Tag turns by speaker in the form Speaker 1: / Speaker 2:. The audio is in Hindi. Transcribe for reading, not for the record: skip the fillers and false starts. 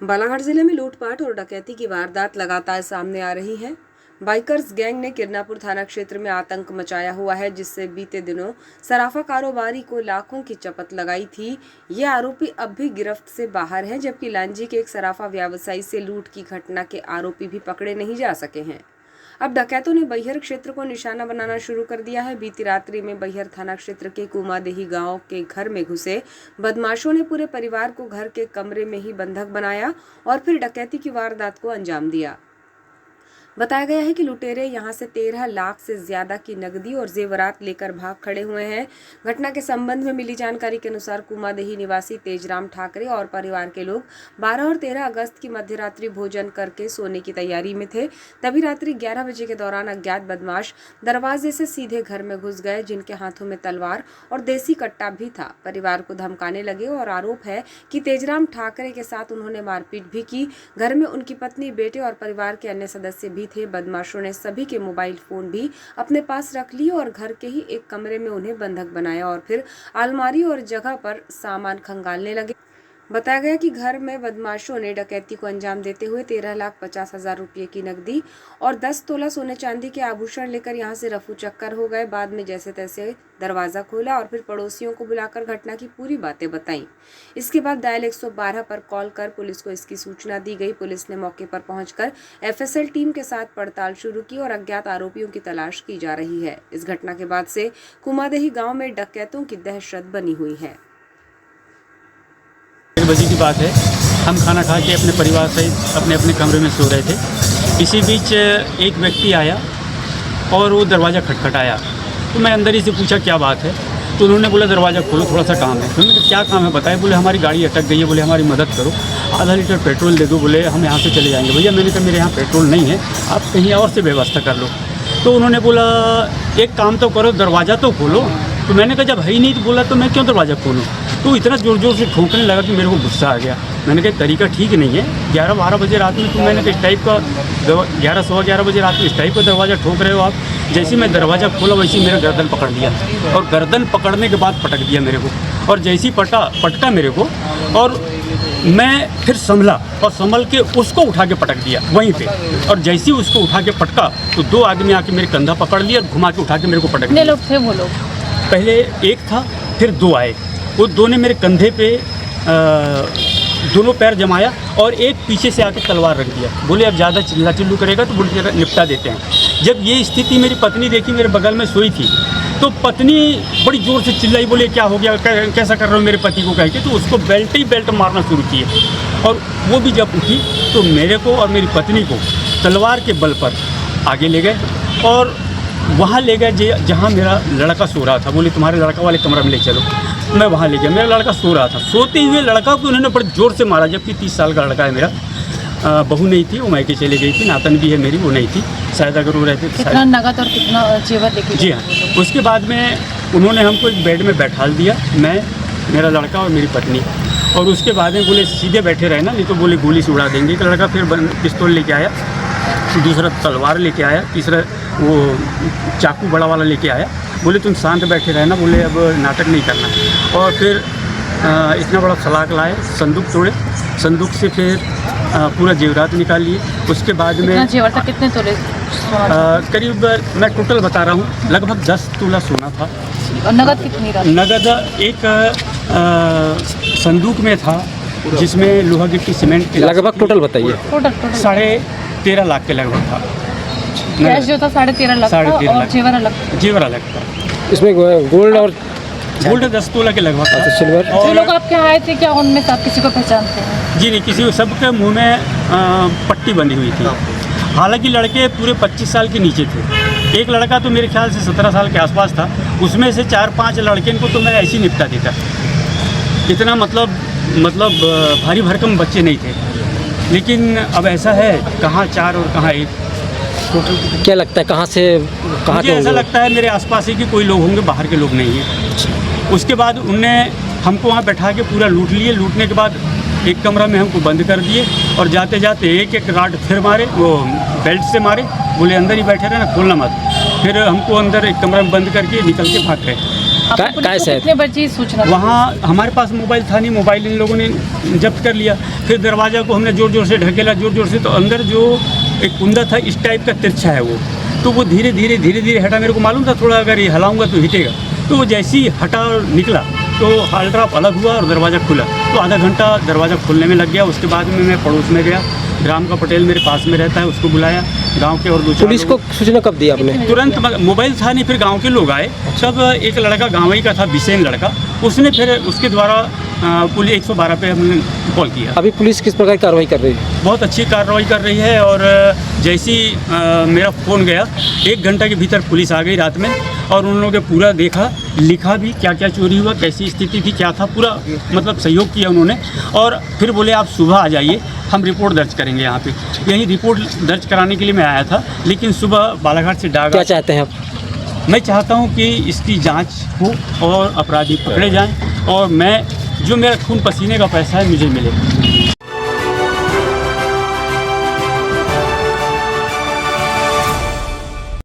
Speaker 1: बालाघाट जिले में लूटपाट और डकैती की वारदात लगातार सामने आ रही है। बाइकर्स गैंग ने किरनापुर थाना क्षेत्र में आतंक मचाया हुआ है, जिससे बीते दिनों सराफा कारोबारी को लाखों की चपत लगाई थी। ये आरोपी अब भी गिरफ्त से बाहर हैं, जबकि लांजी के एक सराफा व्यवसायी से लूट की घटना के आरोपी भी पकड़े नहीं जा सके हैं। अब डकैतों ने बैहर क्षेत्र को निशाना बनाना शुरू कर दिया है। बीती रात्रि में बैहर थाना क्षेत्र के कुमादेही गांव के घर में घुसे बदमाशों ने पूरे परिवार को घर के कमरे में ही बंधक बनाया और फिर डकैती की वारदात को अंजाम दिया। बताया गया है कि लुटेरे यहां से 13 लाख से ज्यादा की नकदी और जेवरात लेकर भाग खड़े हुए हैं। घटना के संबंध में मिली जानकारी के अनुसार कुमादेही निवासी तेजराम ठाकरे और परिवार के लोग 12 और 13 अगस्त की मध्यरात्रि भोजन करके सोने की तैयारी में थे। तभी रात्रि 11 बजे के दौरान अज्ञात बदमाश दरवाजे से सीधे घर में घुस गए, जिनके हाथों में तलवार और देसी कट्टा भी था। परिवार को धमकाने लगे और आरोप है कि तेजराम ठाकरे के साथ उन्होंने मारपीट भी की। घर में उनकी पत्नी, बेटे और परिवार के अन्य सदस्य भी थे। बदमाशों ने सभी के मोबाइल फोन भी अपने पास रख लिए और घर के ही एक कमरे में उन्हें बंधक बनाया और फिर अलमारी और जगह पर सामान खंगालने लगे। बताया गया कि घर में बदमाशों ने डकैती को अंजाम देते हुए 13,50,000 रुपये की नकदी और 10 तोला सोने चांदी के आभूषण लेकर यहां से रफू चक्कर हो गए। बाद में जैसे तैसे दरवाजा खोला और फिर पड़ोसियों को बुलाकर घटना की पूरी बातें बताईं। इसके बाद डायल 112 पर कॉल कर पुलिस को इसकी सूचना दी गई। पुलिस ने मौके पर पहुंचकर FSL टीम के साथ पड़ताल शुरू की और अज्ञात आरोपियों की तलाश की जा रही है। इस घटना के बाद से कुमादेही गाँव में डकैतों की दहशत बनी हुई है।
Speaker 2: 1 बजे की बात है। हम खाना खा के अपने परिवार सहित अपने अपने कमरे में सो रहे थे। इसी बीच एक व्यक्ति आया और वो दरवाज़ा खटखटाया, तो मैं अंदर ही से पूछा क्या बात है। तो उन्होंने बोला दरवाज़ा खोलो, थोड़ा सा काम है। तो उन्होंने कहा क्या काम है बताए। बोले हमारी गाड़ी अटक गई है, बोले हमारी मदद करो, आधा लीटर पेट्रोल दे दो, बोले हम यहाँ से चले जाएंगे। भैया मैंने कहा मेरे यहाँ पेट्रोल नहीं है, आप कहीं और से व्यवस्था कर लो। तो उन्होंने बोला एक काम तो करो, दरवाज़ा तो खोलो। तो मैंने कहा जब है ही नहीं तो बोला तो मैं क्यों दरवाज़ा खोलूँ। तो इतना ज़ोर ज़ोर से ठोकने लगा कि मेरे को गुस्सा आ गया। मैंने कहा तरीका ठीक नहीं है, 11-12 बजे रात में तो मैंने कहा इस टाइप का 11 सवा 11 बजे रात में इस टाइप का दरवाज़ा ठोक रहे हो आप। जैसे मैं दरवाज़ा खोला वैसे मेरा गर्दन पकड़ लिया और गर्दन पकड़ने के बाद पटक दिया मेरे को। और जैसे ही पटका मेरे को और मैं फिर संभला और संभल के उसको उठा के पटक दिया वहीं पे। और जैसे ही उसको उठा के पटका तो 2 आदमी आके मेरे कंधा पकड़ लिया और घुमा के उठा के मेरे को पटक दिया।
Speaker 3: लोग थे वो लोग?
Speaker 2: पहले एक था, फिर 2 आए। वो 2 ने मेरे कंधे पे दोनों पैर जमाया और एक पीछे से आके तलवार रख दिया। बोले अब ज़्यादा चिल्ला चिल्लू करेगा तो बोले निपटा देते हैं। जब ये स्थिति मेरी पत्नी देखी, मेरे बगल में सोई थी, तो पत्नी बड़ी ज़ोर से चिल्लाई, बोले क्या हो गया, कैसा कर रहे हो मेरे पति को कह के। तो उसको बेल्ट ही बेल्ट मारना शुरू किए और वो भी जब उठी तो मेरे को और मेरी पत्नी को तलवार के बल पर आगे ले गए और वहाँ ले गए जहाँ मेरा लड़का सो रहा था। बोले तुम्हारे लड़का वाले कमरा में ले चलो। मैं वहाँ ले गया। मेरा लड़का सो रहा था। सोते हुए लड़का को उन्होंने बड़े ज़ोर से मारा, जबकि 30 साल का लड़का है मेरा। बहू नहीं थी, वो मायके चली गई थी। नातन भी है मेरी, वो नहीं थी। शायद अगर वो रहते तो
Speaker 3: कितना नगद और कितना जेवर लेके?
Speaker 2: जी हाँ। उसके बाद में उन्होंने हमको एक बेड में बैठाल दिया, मैं, मेरा लड़का और मेरी पत्नी। और उसके बाद में बोले सीधे बैठे रहना, नहीं तो बोले गोली से उड़ा देंगे। एक लड़का फिर पिस्तौल लेके आया, दूसरा तलवार लेके आया, तीसरा वो चाकू बड़ा वाला लेके आया। बोले तुम शांत बैठे रहना, बोले अब नाटक नहीं करना। और फिर इतना बड़ा सलाख लाए, संदूक तोड़े, संदूक से फिर पूरा जेवरात निकाल लिए। उसके बाद में
Speaker 3: जेवर था कितने तोले?
Speaker 2: करीब मैं टोटल बता रहा हूँ लगभग 10 तोला सोना था।
Speaker 3: और नगद कितनी?
Speaker 2: नगद एक संदूक में था जिसमें लोहा गिट्टी सीमेंट
Speaker 4: लगभग टोटल बताइए।
Speaker 3: टोटल
Speaker 2: 13.5 लाख के लगभग था।
Speaker 3: कैश जो था 13.5 लाख था और जेवर अलग?
Speaker 2: जेवर अलग था।
Speaker 4: इसमें गोल्ड और
Speaker 2: 10 तोला के लगभग था।
Speaker 4: सिल्वर।
Speaker 3: जो लोग आपके आए थे क्या उनमें से आप किसी को पहचानते हैं?
Speaker 2: जी नहीं, किसी को, सबके मुंह में पट्टी बंधी हुई थी। हालांकि लड़के पूरे 25 साल के नीचे थे। एक लड़का तो मेरे ख्याल से 17 साल के आसपास था। उसमें से 4-5 लड़के को तो मैं ऐसे ही निपटा देता। इतना मतलब भारी भरकम बच्चे नहीं थे। लेकिन अब ऐसा है, कहाँ 4 और कहाँ 1।
Speaker 4: क्या लगता है कहाँ
Speaker 2: मुझे ऐसा लगता है मेरे आसपास ही कि कोई लोग होंगे, बाहर के लोग नहीं हैं। उसके बाद उनने हमको वहाँ बैठा के पूरा लूट लिए। लूटने के बाद एक कमरा में हमको बंद कर दिए और जाते जाते एक राड फिर मारे, वो बेल्ट से मारे। बोले अंदर ही बैठे रहना, खोलना मत। फिर हमको अंदर एक कमरा में बंद करके निकल के भाग गए।
Speaker 3: पुलिस को
Speaker 4: कैसे है?
Speaker 3: कितने बजे सूचना दी?
Speaker 2: वहाँ हमारे पास मोबाइल था नहीं, मोबाइल इन लोगों ने जब्त कर लिया। फिर दरवाज़ा को हमने ज़ोर ज़ोर से ढकेला, ज़ोर ज़ोर से, तो अंदर जो एक कुंदा था इस टाइप का तिरछा है वो, तो वो धीरे धीरे हटा। मेरे को मालूम था थोड़ा अगर ये हिलाऊंगा तो हिटेगा, तो वो जैसे ही हटा और निकला तो हालड्राप अलग हुआ और दरवाज़ा खुला। तो आधा घंटा दरवाज़ा खोलने में लग गया। उसके बाद में मैं पड़ोस में गया, ग्राम का पटेल मेरे पास में रहता है, उसको बुलाया, गांव के और दो चार
Speaker 4: पुलिस को सूचना कब दी आपने?
Speaker 2: तुरंत मोबाइल था नहीं, फिर गांव के लोग आए। तब एक लड़का गाँव ही का था, बिसेन लड़का, उसने फिर उसके द्वारा पुलिस 112 पे हमने कॉल किया।
Speaker 4: अभी पुलिस किस प्रकार की कार्रवाई कर रही है?
Speaker 2: बहुत अच्छी कार्रवाई कर रही है। और जैसी मेरा फ़ोन गया 1 घंटा के भीतर पुलिस आ गई रात में, और उन लोगों ने पूरा देखा, लिखा भी क्या क्या चोरी हुआ, कैसी स्थिति थी, क्या था, पूरा मतलब सहयोग किया उन्होंने। और फिर बोले आप सुबह आ जाइए, हम रिपोर्ट दर्ज करेंगे यहाँ पे। यही रिपोर्ट दर्ज कराने के लिए मैं आया था, लेकिन सुबह बालाघाट से डागा।
Speaker 4: क्या चाहते हैं आप?
Speaker 2: मैं चाहता हूँ कि इसकी जांच हो और अपराधी पकड़े जाएं, और मैं जो मेरा खून पसीने का पैसा है मुझे मिले।